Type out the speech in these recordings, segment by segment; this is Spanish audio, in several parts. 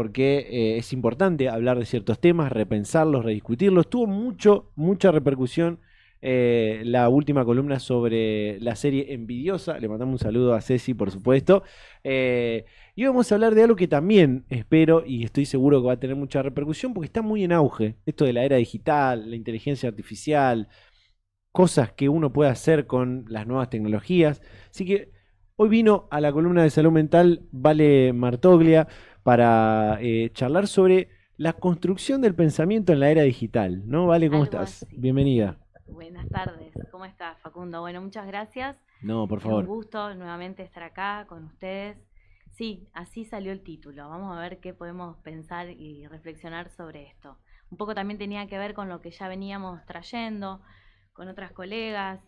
porque es importante hablar de ciertos temas, repensarlos, rediscutirlos. Tuvo mucha repercusión la última columna sobre la serie Envidiosa. Le mandamos un saludo a Ceci, por supuesto. Y vamos a hablar de algo que también espero y estoy seguro que va a tener mucha repercusión porque está muy en auge. Esto de la era digital, la inteligencia artificial, cosas que uno puede hacer con las nuevas tecnologías. Así que hoy vino a la columna de salud mental Vale Martoglia para charlar sobre la construcción del pensamiento en la era digital, ¿no? Vale, ¿cómo Algo estás? así, Bienvenida. sí. Buenas tardes. ¿Cómo estás, Facundo? Bueno, muchas gracias. No, por Es un favor. gusto nuevamente estar acá con ustedes. Sí, así salió el título. Vamos a ver qué podemos pensar y reflexionar sobre esto. Un poco también tenía que ver con lo que ya veníamos trayendo con otras colegas.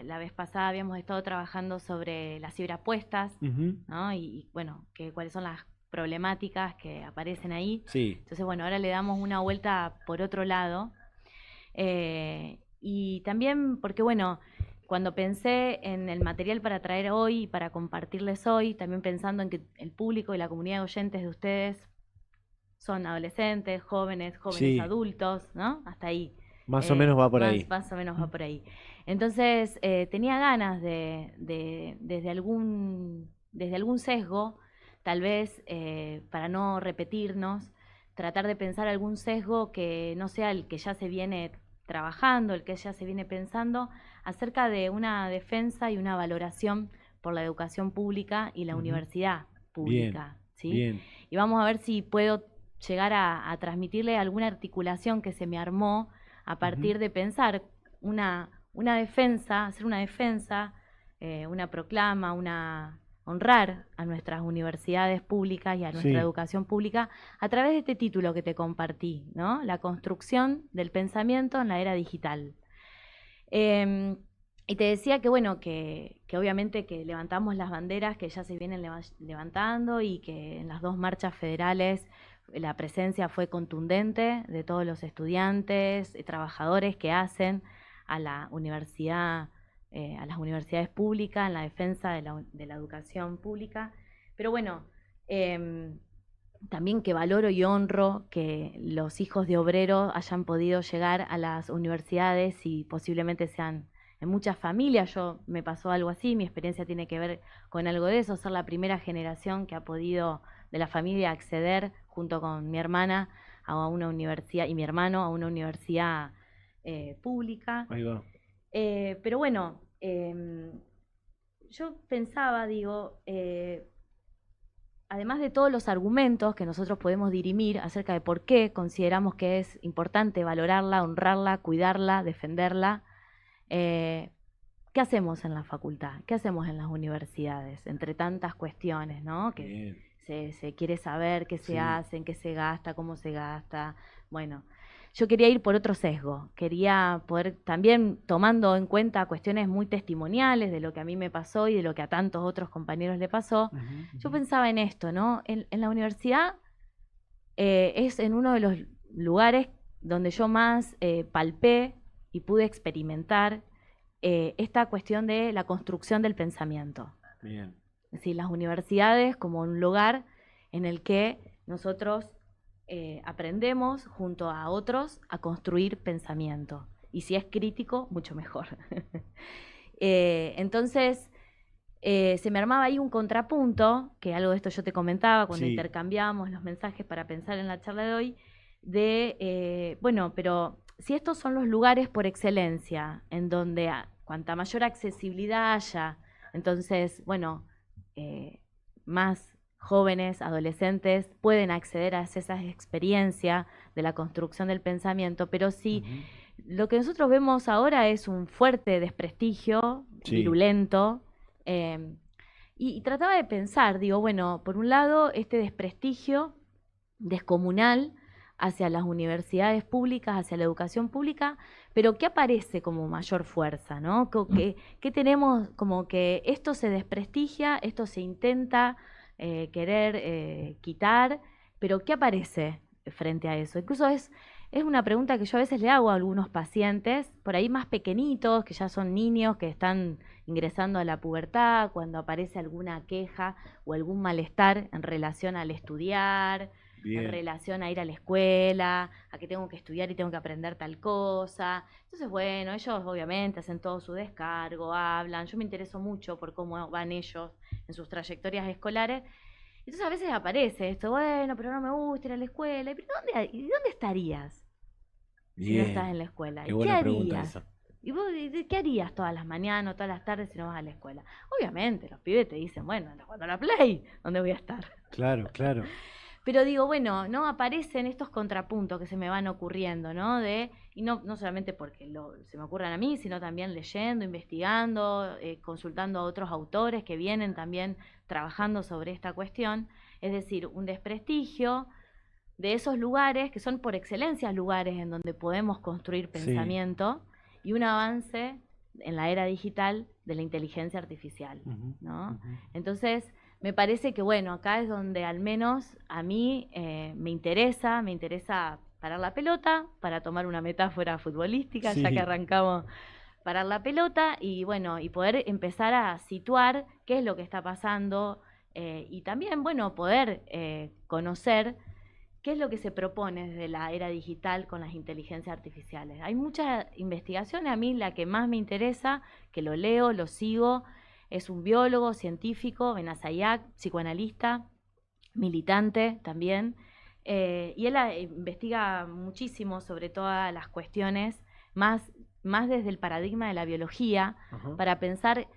La vez pasada habíamos estado trabajando sobre las ciberapuestas, Ujú. ¿no? Bueno, cuáles son las problemáticas que aparecen ahí. Sí. Entonces, bueno, ahora le damos una vuelta por otro lado. Y también porque, bueno, cuando pensé en el material para traer hoy y para compartirles hoy, también pensando en que el público y la comunidad de oyentes de ustedes son adolescentes, jóvenes Sí, adultos, ¿no? Hasta ahí. más o menos va por ahí. Más o menos va por ahí. Entonces, tenía ganas desde algún sesgo, tal vez para no repetirnos, tratar de pensar algún sesgo que no sea el que ya se viene trabajando, el que ya se viene pensando, acerca de una defensa y una valoración por la educación pública y la Ujú. universidad Bien, pública, ¿sí? bien. Y vamos a ver si puedo llegar a transmitirle alguna articulación que se me armó a Ujú. partir de pensar una defensa, hacer una defensa, una proclama, honrar a nuestras universidades públicas y a nuestra Sí. educación pública a través de este título que te compartí, ¿no? La construcción del pensamiento en la era digital. Eh, y te decía que, bueno, que obviamente que levantamos las banderas que ya se vienen levantando y que en las dos marchas federales la presencia fue contundente de todos los estudiantes, trabajadores que hacen a la universidad, a las universidades públicas en la defensa de la educación pública. Pero bueno, eh, también que valoro y honro que los hijos de obreros hayan podido llegar a las universidades y posiblemente sean en muchas familias. Yo me pasó algo así, mi experiencia tiene que ver con algo de eso, ser la primera generación que ha podido de la familia acceder junto con mi hermana a una universidad y mi hermano a una universidad pública. Ahí va. Pero bueno, yo pensaba, digo, además de todos los argumentos que nosotros podemos dirimir acerca de por qué consideramos que es importante valorarla, honrarla, cuidarla, defenderla, eh, ¿qué hacemos en la facultad? ¿Qué hacemos en las universidades? Entre tantas cuestiones, ¿no? Que Bien. se quiere saber qué se Sí. hace, en qué se gasta, cómo se gasta. Bueno, yo quería ir por otro sesgo, quería poder también tomando en cuenta cuestiones muy testimoniales de lo que a mí me pasó y de lo que a tantos otros compañeros le pasó. Ujú, Yo ujú. pensaba en esto, ¿no? En la universidad es en uno de los lugares donde yo más palpé y pude experimentar esta cuestión de la construcción del pensamiento. Bien. Es decir, las universidades como un lugar en el que nosotros aprendemos junto a otros a construir pensamiento. Y si es crítico, mucho mejor. Entonces, se me armaba ahí un contrapunto, que algo de esto yo te comentaba cuando Sí. intercambiábamos los mensajes para pensar en la charla de hoy, bueno, pero si estos son los lugares por excelencia, en donde cuanta mayor accesibilidad haya, entonces, bueno, eh, más jóvenes, adolescentes pueden acceder a esas experiencias de la construcción del pensamiento, pero si Ujú. lo que nosotros vemos ahora es un fuerte desprestigio, Sí. virulento, eh, y trataba de pensar, digo, bueno, por un lado, este desprestigio descomunal hacia las universidades públicas, hacia la educación pública, pero ¿qué aparece como mayor fuerza? ¿No? ¿Qué tenemos como que esto se desprestigia, esto se intenta querer quitar, pero ¿qué aparece frente a eso? Incluso es una pregunta que yo a veces le hago a algunos pacientes, por ahí más pequeñitos, que ya son niños, que están ingresando a la pubertad, cuando aparece alguna queja o algún malestar en relación al estudiar, en relación a ir a la escuela, a que tengo que estudiar y tengo que aprender tal cosa. Entonces, bueno, ellos obviamente hacen todo su descargo, hablan. Yo me intereso mucho por cómo van ellos en sus trayectorias escolares. Entonces a veces aparece esto, bueno, pero no me gusta ir a la escuela. ¿Y dónde estarías si no estás en la escuela? Qué ¿Y qué buena pregunta harías? esa. ¿Y vos qué harías todas las mañanas o todas las tardes si no vas a la escuela? Obviamente, los pibes te dicen, bueno, anda jugando a la Play, ¿dónde voy a estar? Claro, claro. Pero digo, bueno, ¿no? Aparecen estos contrapuntos que se me van ocurriendo, ¿no? Y no solamente porque se me ocurran a mí, sino también leyendo, investigando, consultando a otros autores que vienen también trabajando sobre esta cuestión. Es decir, un desprestigio de esos lugares que son por excelencia lugares en donde podemos construir pensamiento y un avance en la era digital de la inteligencia artificial, ¿no? Entonces, me parece que, bueno, acá es donde al menos a mí me interesa parar la pelota, para tomar una metáfora futbolística, ya que arrancamos parar la pelota y, bueno, y poder empezar a situar qué es lo que está pasando y también, bueno, poder conocer qué es lo que se propone desde la era digital con las inteligencias artificiales. Hay muchas investigaciones, a mí la que más me interesa, que lo leo, lo sigo, es un biólogo, científico, Benazayac, psicoanalista, militante también, y él investiga muchísimo sobre todas las cuestiones, más desde el paradigma de la biología, para pensar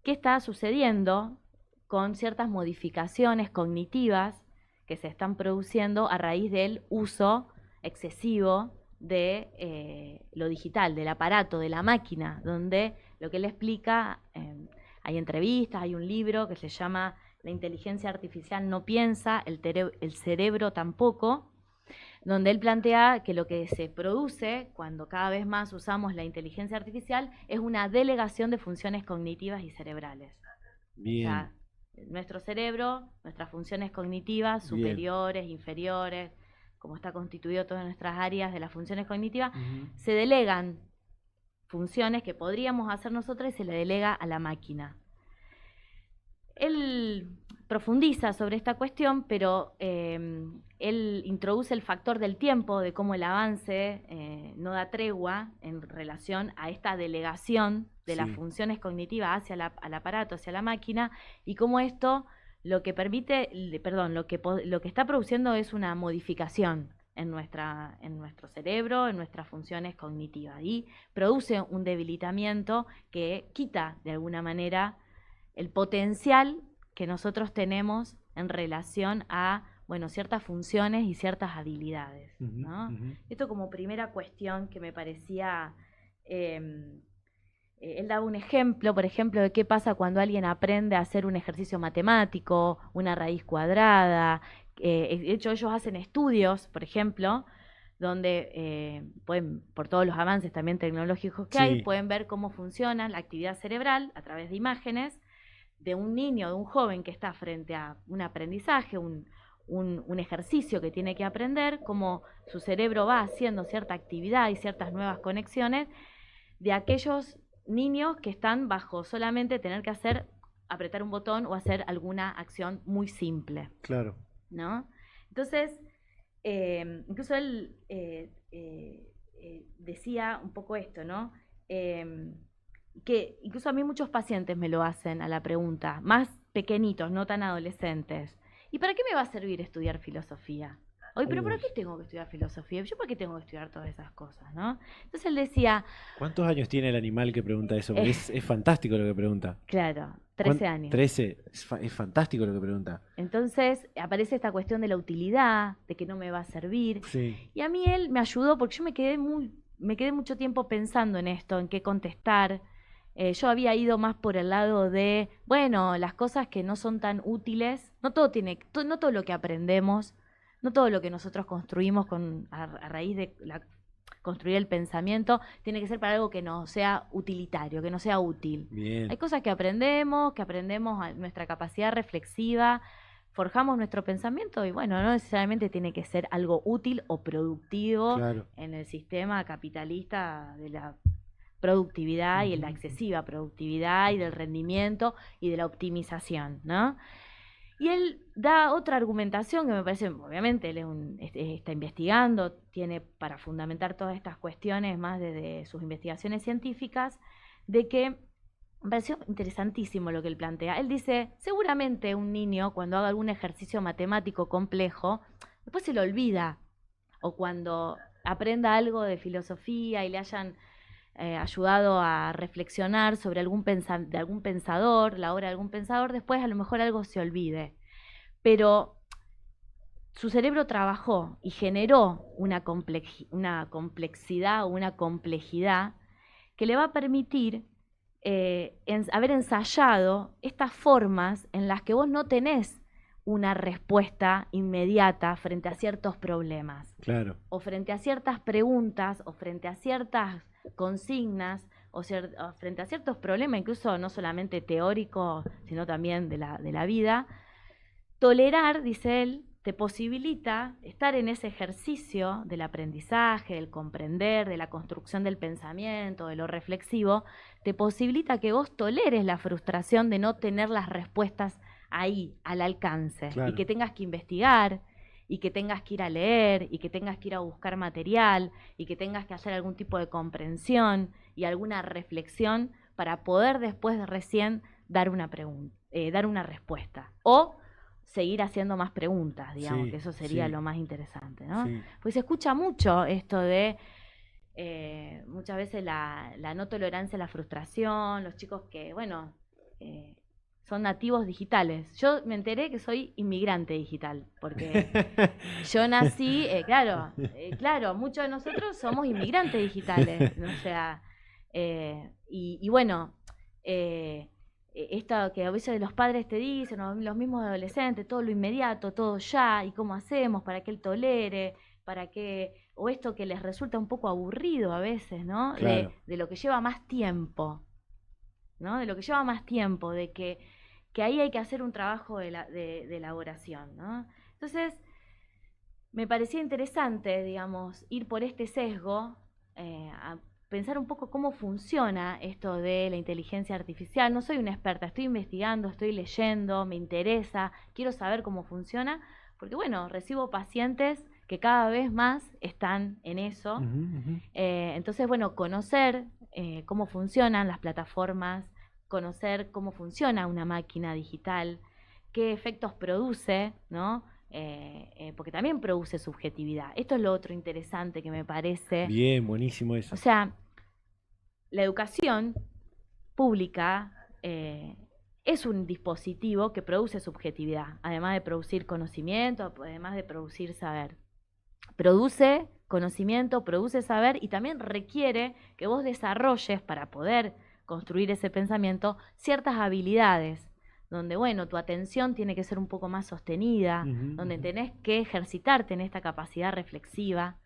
qué está sucediendo con ciertas modificaciones cognitivas que se están produciendo a raíz del uso excesivo de lo digital, del aparato, de la máquina, donde lo que él explica, hay entrevistas, hay un libro que se llama La inteligencia artificial no piensa, el cerebro tampoco, donde él plantea que lo que se produce cuando cada vez más usamos la inteligencia artificial es una delegación de funciones cognitivas y cerebrales. Bien. O sea, nuestro cerebro, nuestras funciones cognitivas, superiores, inferiores, como está constituido todas nuestras áreas de las funciones cognitivas, se delegan funciones que podríamos hacer nosotros y se le delega a la máquina. Él profundiza sobre esta cuestión, pero él introduce el factor del tiempo, de cómo el avance no da tregua en relación a esta delegación de las funciones cognitivas hacia al aparato, hacia la máquina, y cómo esto lo que permite, lo que está produciendo es una modificación en nuestro cerebro, en nuestras funciones cognitivas, y produce un debilitamiento que quita de alguna manera el potencial que nosotros tenemos en relación a, bueno, ciertas funciones y ciertas habilidades, ¿no? Esto como primera cuestión que me parecía, él daba un ejemplo, por ejemplo, de qué pasa cuando alguien aprende a hacer un ejercicio matemático, una raíz cuadrada. De hecho, ellos hacen estudios, por ejemplo, donde pueden, por todos los avances también tecnológicos que hay, pueden ver cómo funciona la actividad cerebral a través de imágenes de un niño, de un joven que está frente a un aprendizaje, un ejercicio que tiene que aprender, cómo su cerebro va haciendo cierta actividad y ciertas nuevas conexiones, de aquellos niños que están bajo solamente tener que apretar un botón o hacer alguna acción muy simple. Claro. ¿No? Entonces, incluso él decía un poco esto, ¿no? Que incluso a mí muchos pacientes me lo hacen a la pregunta, más pequeñitos, no tan adolescentes. ¿Y para qué me va a servir estudiar filosofía? Oye, pero ¿para qué tengo que estudiar filosofía? ¿Yo para qué tengo que estudiar todas esas cosas, no? Entonces él decía... ¿Cuántos años tiene el animal que pregunta eso? Porque es fantástico lo que pregunta. Claro, 13 años. 13, es fantástico lo que pregunta. Entonces aparece esta cuestión de la utilidad, de que no me va a servir. Y a mí él me ayudó porque yo me quedé mucho tiempo pensando en esto, en qué contestar. Yo había ido más por el lado de, bueno, las cosas que no son tan útiles, no todo lo que aprendemos, no todo lo que nosotros construimos a raíz de construir el pensamiento, tiene que ser para algo que no sea utilitario, que no sea útil. Bien. Hay cosas que aprendemos nuestra capacidad reflexiva, forjamos nuestro pensamiento y bueno, no necesariamente tiene que ser algo útil o productivo en el sistema capitalista de la productividad y en la excesiva productividad y del rendimiento y de la optimización, ¿no? Y él da otra argumentación que me parece, obviamente, él está investigando, tiene para fundamentar todas estas cuestiones más desde sus investigaciones científicas, de que me pareció interesantísimo lo que él plantea. Él dice, seguramente un niño cuando haga algún ejercicio matemático complejo, después se lo olvida, o cuando aprenda algo de filosofía y le hayan ayudado a reflexionar sobre de algún pensador, la obra de algún pensador, después a lo mejor algo se olvide. Pero su cerebro trabajó y generó una complejidad o una complejidad que le va a permitir haber ensayado estas formas en las que vos no tenés una respuesta inmediata frente a ciertos problemas. Claro. O frente a ciertas preguntas, o frente a ciertas consignas, o frente a ciertos problemas, incluso no solamente teóricos, sino también de la vida. Tolerar, dice él, te posibilita estar en ese ejercicio del aprendizaje, del comprender, de la construcción del pensamiento, de lo reflexivo, te posibilita que vos toleres la frustración de no tener las respuestas ahí, al alcance, Claro. y que tengas que investigar, y que tengas que ir a leer, y que tengas que ir a buscar material, y que tengas que hacer algún tipo de comprensión y alguna reflexión para poder después recién dar una respuesta. O seguir haciendo más preguntas, digamos, Sí, que eso sería sí. lo más interesante, ¿no? Sí. Pues se escucha mucho esto de muchas veces la no tolerancia a la frustración, los chicos que, bueno, son nativos digitales. Yo me enteré que soy inmigrante digital, porque yo nací, claro, muchos de nosotros somos inmigrantes digitales, o sea, y bueno, esto que a veces los padres te dicen, o los mismos adolescentes, todo lo inmediato, todo ya, y cómo hacemos para que él tolere, o esto que les resulta un poco aburrido a veces, ¿no? Claro. De lo que lleva más tiempo, ¿no? De lo que lleva más tiempo, de que ahí hay que hacer un trabajo de elaboración, ¿no? Entonces, me parecía interesante, digamos, ir por este sesgo, a pensar un poco cómo funciona esto de la inteligencia artificial. No soy una experta, estoy investigando, estoy leyendo, me interesa, quiero saber cómo funciona, porque bueno, recibo pacientes que cada vez más están en eso. Entonces, bueno, conocer cómo funcionan las plataformas, conocer cómo funciona una máquina digital, qué efectos produce, ¿no? Porque también produce subjetividad. Esto es lo otro interesante que me parece. Bien, buenísimo eso. O sea, la educación pública es un dispositivo que produce subjetividad, además de producir conocimiento, además de producir saber. Produce conocimiento, produce saber y también requiere que vos desarrolles para poder construir ese pensamiento ciertas habilidades, donde, bueno, tu atención tiene que ser un poco más sostenida, donde tenés que ejercitarte en esta capacidad reflexiva.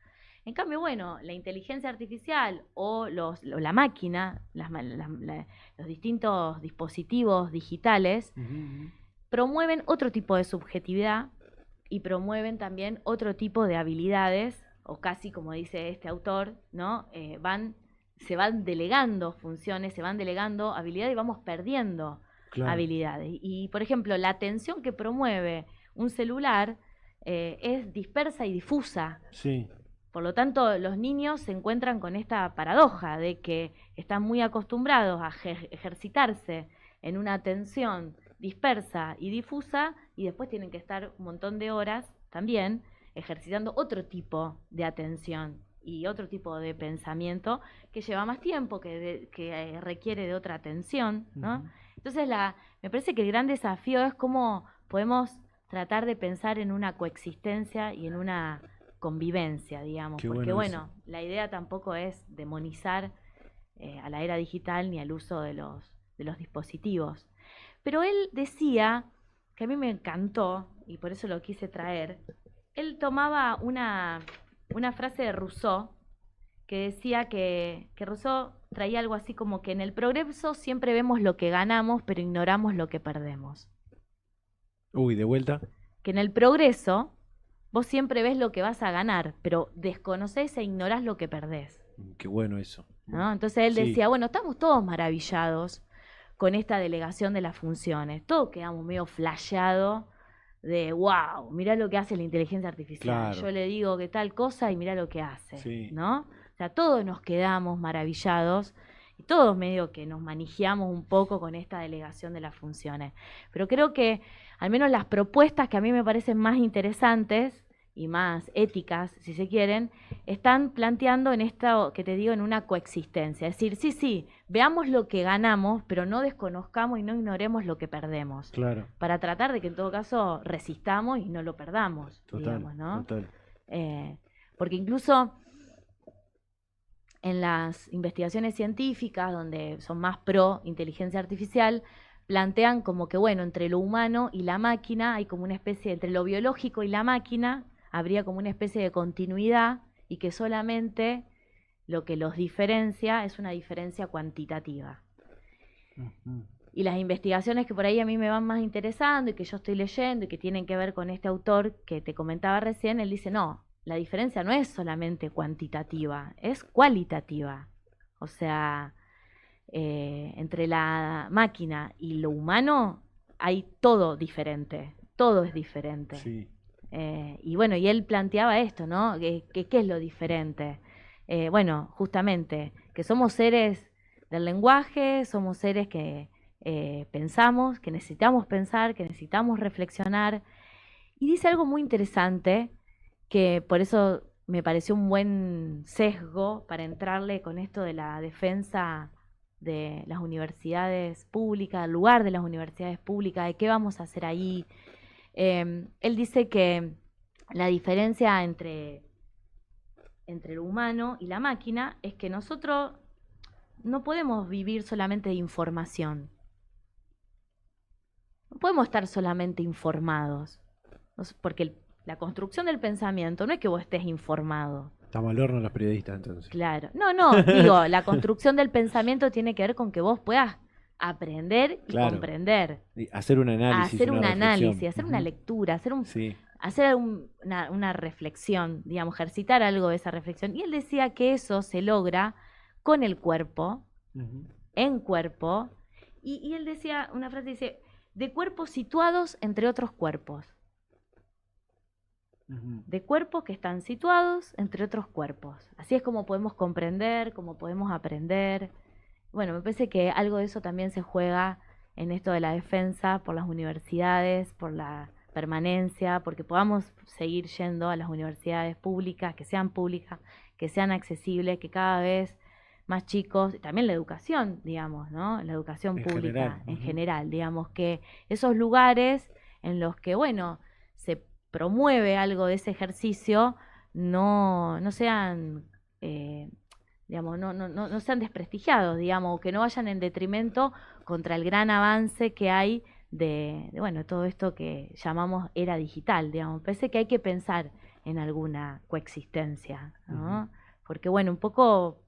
En cambio, bueno, la inteligencia artificial o la máquina, los distintos dispositivos digitales, promueven otro tipo de subjetividad y promueven también otro tipo de habilidades, o casi como dice este autor, ¿no? Se van delegando funciones, se van delegando habilidades y vamos perdiendo habilidades. Y, por ejemplo, la atención que promueve un celular es dispersa y difusa. Sí. Por lo tanto, los niños se encuentran con esta paradoja de que están muy acostumbrados a ejercitarse en una atención dispersa y difusa y después tienen que estar un montón de horas también ejercitando otro tipo de atención y otro tipo de pensamiento que lleva más tiempo, que requiere de otra atención, ¿no? Entonces me parece que el gran desafío es cómo podemos tratar de pensar en una coexistencia y en una convivencia, digamos, porque bueno, la idea tampoco es demonizar a la era digital ni al uso de los dispositivos. Pero él decía, que a mí me encantó, y por eso lo quise traer, él tomaba una frase de Rousseau, que decía que Rousseau traía algo así como que en el progreso siempre vemos lo que ganamos, pero ignoramos lo que perdemos. Uy, de vuelta. Que en el progreso vos siempre ves lo que vas a ganar, pero desconocés e ignorás lo que perdés. Qué bueno eso. ¿No? Entonces él decía, bueno, estamos todos maravillados con esta delegación de las funciones. Todos quedamos medio flasheados de wow, mirá lo que hace la inteligencia artificial. Claro. Yo le digo que tal cosa y mirá lo que hace, Sí. ¿no? O sea, todos nos quedamos maravillados y todos medio que nos manijeamos un poco con esta delegación de las funciones. Pero creo que al menos las propuestas que a mí me parecen más interesantes y más éticas, si se quieren, están planteando en esta, que te digo, en una coexistencia. Es decir, sí, veamos lo que ganamos, pero no desconozcamos y no ignoremos lo que perdemos. Claro. Para tratar de que en todo caso resistamos y no lo perdamos, Total, digamos, ¿no? total. Porque incluso en las investigaciones científicas, donde son más pro inteligencia artificial, plantean como que, bueno, entre lo humano y la máquina hay como una especie, entre lo biológico y la máquina, habría como una especie de continuidad y que solamente lo que los diferencia es una diferencia cuantitativa. Y las investigaciones que por ahí a mí me van más interesando y que yo estoy leyendo y que tienen que ver con este autor que te comentaba recién, él dice, no, la diferencia no es solamente cuantitativa, es cualitativa. O sea, entre la máquina y lo humano hay todo diferente, todo es diferente. Sí. Y bueno, y él planteaba esto, ¿no? ¿Qué es lo diferente? Bueno, justamente, que somos seres del lenguaje, somos seres que pensamos, que necesitamos pensar, que necesitamos reflexionar. Y dice algo muy interesante, que por eso me pareció un buen sesgo para entrarle con esto de la defensa de las universidades públicas, el lugar de las universidades públicas, de qué vamos a hacer ahí. Él dice que la diferencia entre el humano y la máquina es que nosotros no podemos vivir solamente de información. No podemos estar solamente informados. Porque la construcción del pensamiento no es que vos estés informado. Estamos al horno los periodistas, entonces. Claro. No, digo, la construcción del pensamiento tiene que ver con que vos puedas aprender y comprender. Y hacer un análisis. Hacer un análisis, hacer una lectura, hacer una reflexión, digamos, ejercitar algo de esa reflexión. Y él decía que eso se logra con el cuerpo, en cuerpo, y él decía, una frase dice, de cuerpos situados entre otros cuerpos. De cuerpos que están situados entre otros cuerpos. Así es como podemos comprender, como podemos aprender. Bueno, me parece que algo de eso también se juega en esto de la defensa por las universidades, por la permanencia, porque podamos seguir yendo a las universidades públicas, que sean accesibles, que cada vez más chicos, y también la educación, digamos, ¿no? La educación pública en general, digamos, que esos lugares en los que, bueno, se promueve algo de ese ejercicio, no sean, digamos, no sean desprestigiados, digamos, que no vayan en detrimento contra el gran avance que hay de bueno, todo esto que llamamos era digital, digamos. Parece que hay que pensar en alguna coexistencia, ¿no? Porque, bueno, un poco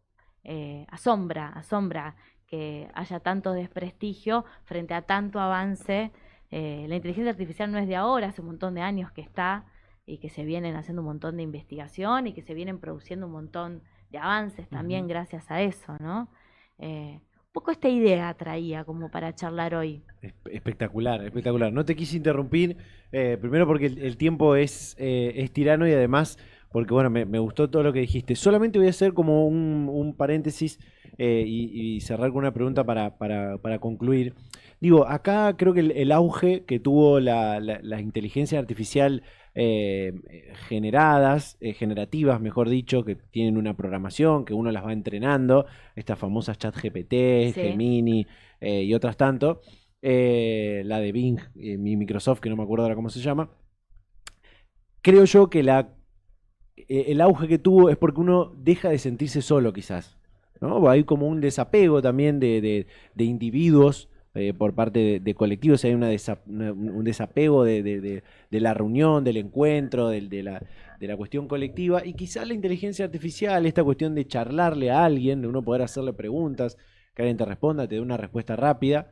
asombra que haya tanto desprestigio frente a tanto avance. La inteligencia artificial no es de ahora, hace un montón de años que está y que se vienen haciendo un montón de investigación y que se vienen produciendo un montón de avances también gracias a eso, ¿no? Un poco esta idea traía como para charlar hoy. Espectacular, espectacular. No te quise interrumpir, primero porque el tiempo es tirano y además porque, bueno, me gustó todo lo que dijiste. Solamente voy a hacer como un paréntesis y cerrar con una pregunta para concluir. Digo, acá creo que el auge que tuvo la inteligencia artificial generativas, mejor dicho, que tienen una programación, que uno las va entrenando, estas famosas ChatGPT, Gemini y otras tanto, la de Bing, mi Microsoft, que no me acuerdo ahora cómo se llama. Creo yo que el auge que tuvo es porque uno deja de sentirse solo, quizás, ¿no? Hay como un desapego también de individuos por parte de colectivos. Hay un desapego de la reunión, del encuentro, de la cuestión colectiva. Y quizás la inteligencia artificial, esta cuestión de charlarle a alguien, de uno poder hacerle preguntas, que alguien te responda, te dé una respuesta rápida,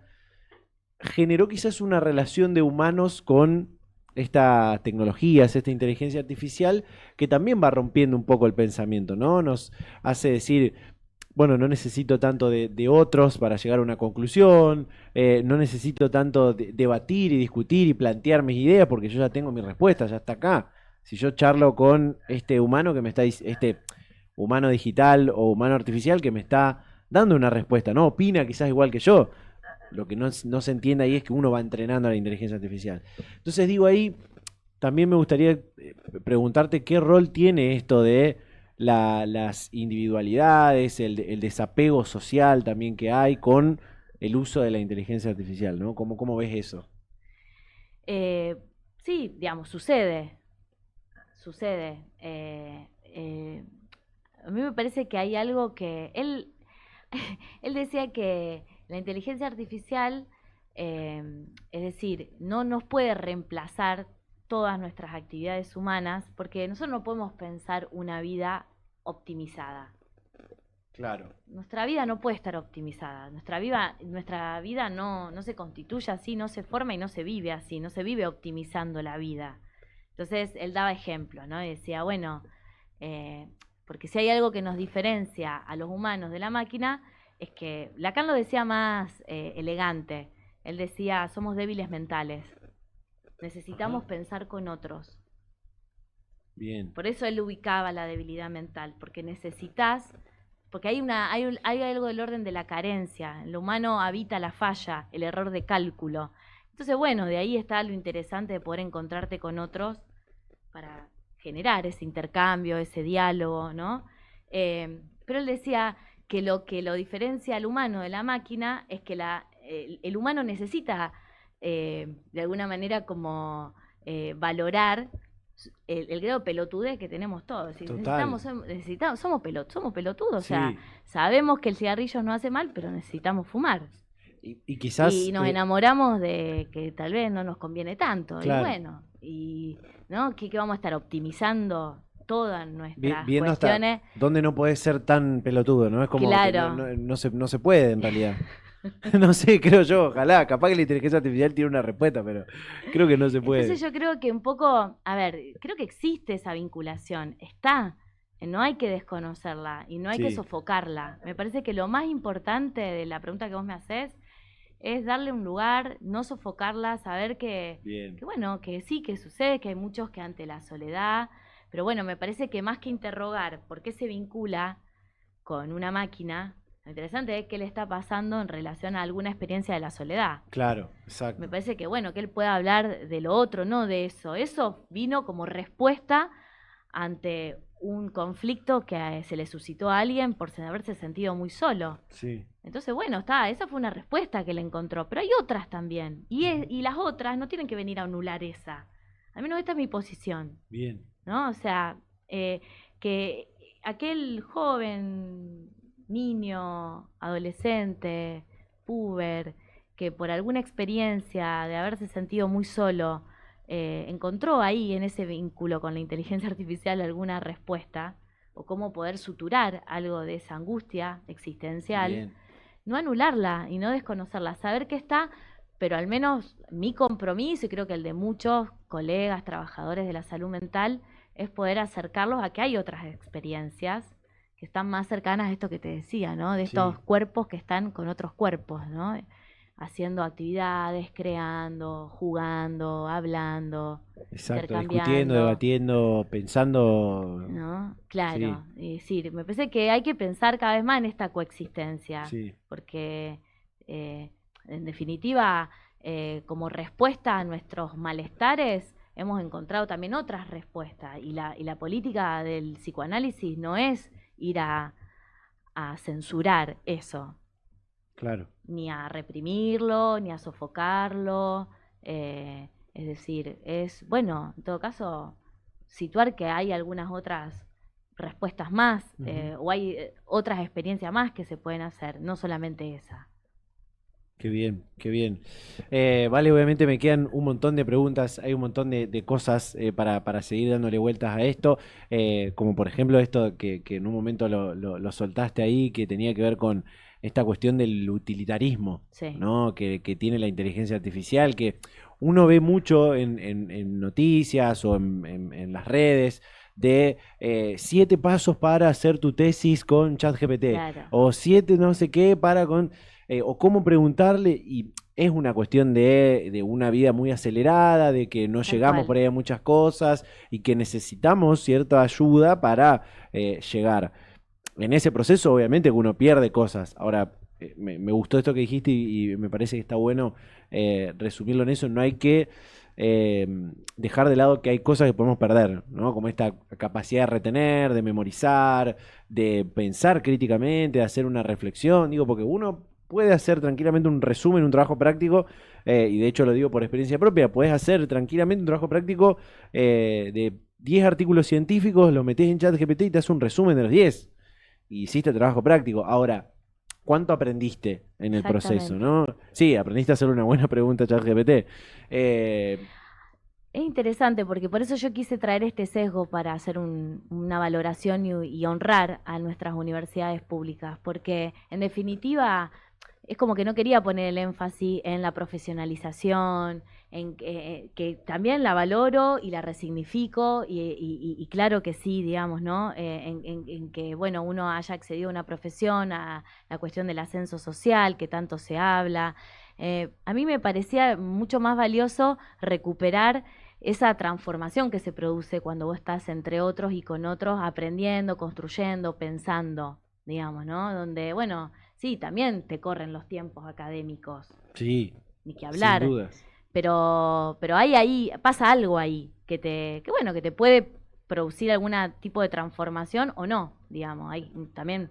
generó quizás una relación de humanos con estas tecnologías, esta inteligencia artificial, que también va rompiendo un poco el pensamiento, ¿no? Nos hace decir, bueno, no necesito tanto de otros para llegar a una conclusión, no necesito tanto debatir y discutir y plantear mis ideas porque yo ya tengo mi respuesta, ya está acá. Si yo charlo con este humano que me está, este humano digital o humano artificial que me está dando una respuesta, ¿no? Opina quizás igual que yo. Lo que no se entiende ahí es que uno va entrenando a la inteligencia artificial. Entonces digo ahí, también me gustaría preguntarte qué rol tiene esto de las individualidades, el desapego social también que hay con el uso de la inteligencia artificial, ¿no? ¿Cómo ves eso? Eh, sí, digamos, sucede. A mí me parece que hay algo que él decía que la inteligencia artificial, es decir, no nos puede reemplazar todas nuestras actividades humanas, porque nosotros no podemos pensar una vida optimizada. Claro. Nuestra vida no puede estar optimizada. Nuestra vida no se constituye así, no se forma y no se vive así, no se vive optimizando la vida. Entonces él daba ejemplos, ¿no? Y decía, bueno, eh, porque si hay algo que nos diferencia a los humanos de la máquina, es que Lacan lo decía más elegante. Él decía, somos débiles mentales. Necesitamos Ajá. pensar con otros. Bien. Por eso él ubicaba la debilidad mental, porque necesitas, porque hay algo del orden de la carencia. En lo humano habita la falla, el error de cálculo. Entonces, bueno, de ahí está lo interesante de poder encontrarte con otros para generar ese intercambio, ese diálogo, ¿no? Pero él decía que lo diferencia al humano de la máquina es que el humano necesita, de alguna manera, como valorar el grado de pelotudez que tenemos todos. Si Total. somos pelotudos, o sea, Sí. sabemos que el cigarrillo no hace mal, pero necesitamos fumar. Y quizás, Y nos enamoramos de que tal vez no nos conviene tanto. Y claro, bueno, ¿no? ¿Qué vamos a estar optimizando todas nuestras viendo hasta cuestiones? dónde no podés ser tan pelotudo, ¿no? Es como que Claro. no se puede en realidad. No sé, creo yo, ojalá, capaz que la inteligencia artificial tiene una respuesta, pero creo que no se Entonces puede. yo creo que un poco, a ver, creo que existe esa vinculación, está, no hay que desconocerla y no hay que Sí, sofocarla. Me parece que lo más importante de la pregunta que vos me haces es darle un lugar, no sofocarla, saber bien. que bueno, que sí, que sucede, que hay muchos que ante la soledad, pero bueno, me parece que más que interrogar por qué se vincula con una máquina, lo interesante es qué le está pasando en relación a alguna experiencia de la soledad. Claro, Me exacto. parece que bueno, que él pueda hablar de lo otro, no de eso. Eso vino como respuesta ante un conflicto que se le suscitó a alguien por haberse sentido muy solo. Sí. Entonces, bueno, esa fue una respuesta que le encontró, pero hay otras también. Ujú. Y las otras no tienen que venir a anular esa. Al menos esta es mi posición, Bien. ¿no? O sea, que aquel joven, niño, adolescente, puber, que por alguna experiencia de haberse sentido muy solo, encontró ahí en ese vínculo con la inteligencia artificial alguna respuesta, o cómo poder suturar algo de esa angustia existencial, Bien. no anularla y no desconocerla, saber que está, pero al menos mi compromiso, y creo que el de muchos colegas, trabajadores de la salud mental, es poder acercarlos a que hay otras experiencias que están más cercanas a esto que te decía, ¿no? De estos Sí. cuerpos que están con otros cuerpos, ¿no? Haciendo actividades, creando, jugando, hablando, Exacto. Discutiendo, intercambiando, debatiendo, pensando. ¿no? Sí, Claro, y decir, me parece que hay que pensar cada vez más en esta coexistencia, sí. porque eh, en definitiva, como respuesta a nuestros malestares, hemos encontrado también otras respuestas, y la política del psicoanálisis no es ir a censurar eso, Claro. ni a reprimirlo, ni a sofocarlo. Es decir, es, bueno, en todo caso, situar que hay algunas otras respuestas más, Ujú. o hay otras experiencias más que se pueden hacer, no solamente esa. Qué bien, qué bien. Vale, obviamente me quedan un montón de preguntas, hay un montón de cosas para seguir dándole vueltas a esto, como por ejemplo esto que en un momento lo soltaste ahí, que tenía que ver con esta cuestión del utilitarismo, Sí, ¿no? Que tiene la inteligencia artificial, que uno ve mucho en noticias o en las redes, de 7 pasos para hacer tu tesis con ChatGPT, Claro, o 7 no sé qué para con, o cómo preguntarle, y es una cuestión de una vida muy acelerada, de que no tal llegamos cual. por ahí a muchas cosas y que necesitamos cierta ayuda para llegar. En ese proceso, obviamente, que uno pierde cosas. Ahora, me gustó esto que dijiste y me parece que está bueno resumirlo en eso. No hay que eh, dejar de lado que hay cosas que podemos perder, ¿no? Como esta capacidad de retener, de memorizar, de pensar críticamente, de hacer una reflexión. Digo, porque uno puede hacer tranquilamente un resumen, un trabajo práctico, y de hecho lo digo por experiencia propia, puedes hacer tranquilamente un trabajo práctico de 10 artículos científicos, los metés en ChatGPT y te hace un resumen de los 10 y hiciste trabajo práctico. Ahora, ¿cuánto aprendiste en el proceso, Exactamente. no? Sí, aprendiste a hacer una buena pregunta a ChatGPT. Eh, Es interesante porque por eso yo quise traer este sesgo para hacer una valoración y honrar a nuestras universidades públicas, porque en definitiva es como que no quería poner el énfasis en la profesionalización, en que también la valoro y la resignifico y claro que sí, digamos, ¿no? En que, bueno, uno haya accedido a una profesión, a la cuestión del ascenso social, que tanto se habla. A mí me parecía mucho más valioso recuperar esa transformación que se produce cuando vos estás entre otros y con otros aprendiendo, construyendo, pensando, digamos, ¿no? Donde, bueno, sí, también te corren los tiempos académicos, sí, ni que sin hablar, dudas. pero hay ahí, pasa algo ahí que bueno, que te puede producir algún tipo de transformación o no, digamos. Hay también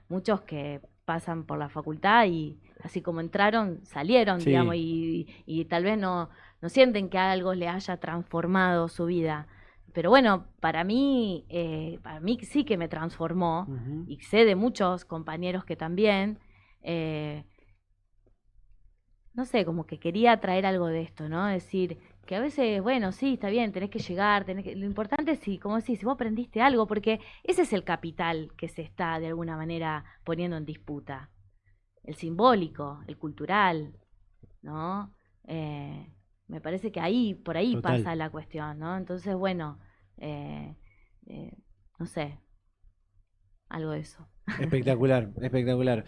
muchos que pasan por la facultad y así como entraron, salieron, digamos, Sí. y tal vez no sienten que algo le haya transformado su vida. Pero bueno, para mí sí que me transformó, Ujú. y sé de muchos compañeros que también, eh, no sé, como que quería traer algo de esto, ¿no? Decir que a veces, bueno, sí, está bien, tenés que llegar, lo importante es si, como decís, si vos aprendiste algo, porque ese es el capital que se está de alguna manera poniendo en disputa, el simbólico, el cultural, ¿no? Eh, Me parece que ahí, por ahí Total. pasa la cuestión, ¿no? Entonces, bueno, eh, eh, no sé, algo de eso. Espectacular, espectacular.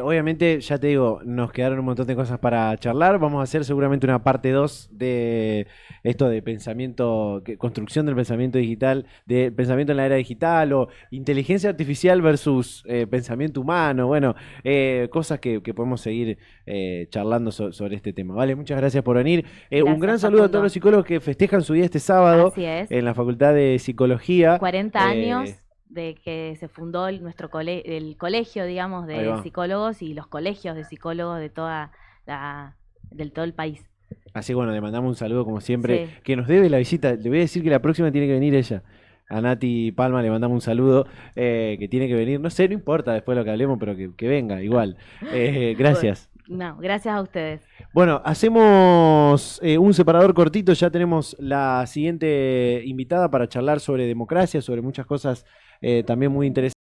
Obviamente, ya te digo, nos quedaron un montón de cosas para charlar. Vamos a hacer seguramente una parte 2 de esto de pensamiento, construcción del pensamiento digital, de pensamiento en la era digital o inteligencia artificial versus pensamiento humano. Bueno, cosas que podemos seguir charlando sobre este tema. Vale, muchas gracias por venir. Un Gracias, gran saludo a todos los Facundo. psicólogos que festejan su día este sábado Así es. en la Facultad de Psicología. 40 años Eh, de que se fundó el colegio, digamos, Ahí de va. psicólogos y los colegios de psicólogos de del todo el país. Así que bueno, le mandamos un saludo como siempre, Sí. que nos debe la visita. Le voy a decir que la próxima tiene que venir ella. A Nati Palma le mandamos un saludo, que tiene que venir. No sé, no importa después lo que hablemos, pero que venga, igual. Bueno, Gracias. no, gracias a ustedes. Bueno, hacemos un separador cortito. Ya tenemos la siguiente invitada para charlar sobre democracia, sobre muchas cosas también muy interesantes.